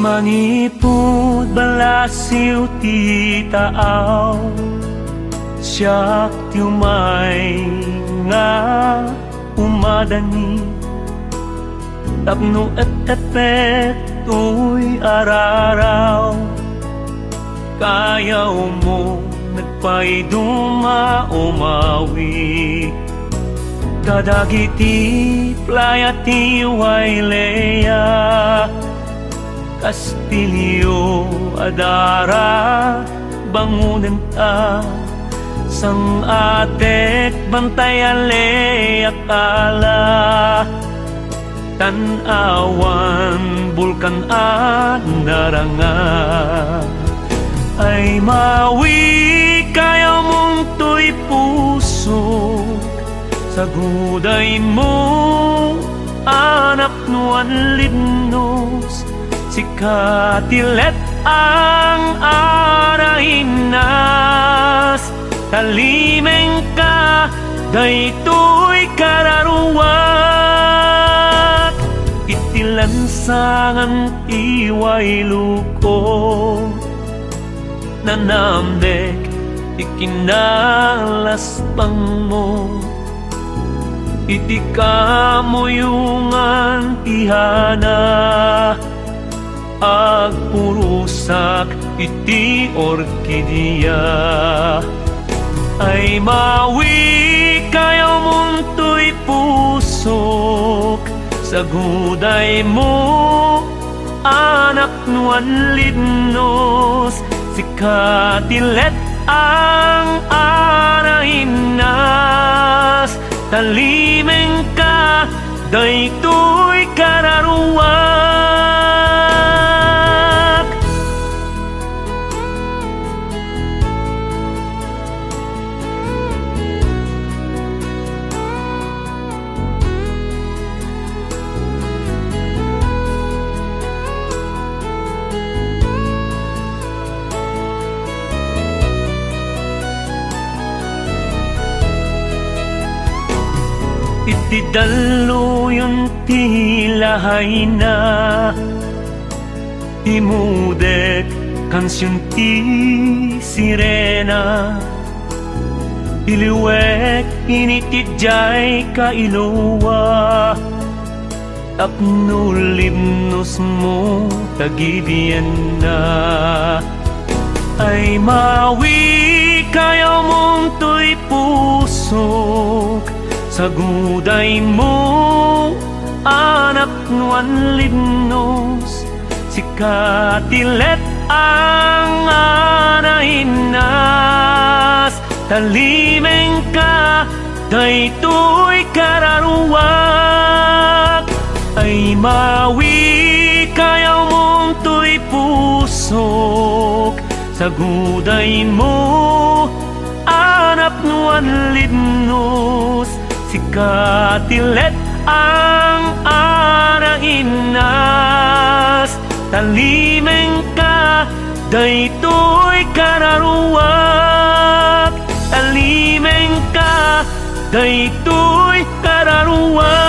Manipud balasiw ti taaw, siyak ti umay nga umadani. Tapno et tuy araraw, kayaw mo nagpaiduma umawi. Kadagiti playa ti Wailea, Kastilyo adara bangunan ta, sang atek bantayale akala. Tanawan bulkan at naranga, ay mawi kaya mong to'y puso. Sa guday mo anak nuan lidnos, sikatilet ang arahinas. Talimeng ka daytoy kararuwat, itilansangan iway luko. Nanamdek ikinalasbang mo, iti kamuyungan ihana. Agpurusak iti orkidea, ay mawi kayaw mong to'y pusok. Sa guday mo anak nuan lidnos, sikatilet ang arahinas. Talimeng ka daytoy kararuwak. Iti daluyon tilahay na, imudek kansyon ti sirena. Iliwek initidjay kailuwa, tapno limnos mo tagibiyan na. Ay mawi kayaw mong to'y pusok. Sa guday mo anak nuan lidnos, sikatilet ang arahinas. Talimeng ka daytoy kararuwak, ay mawi kayaw mong to'y pusok. Sa guday mo anak nuan lidnos, sikatilet ang arahinas. Talimeng ka daytoy kararuwak, talimeng ka daytoy kararuwak.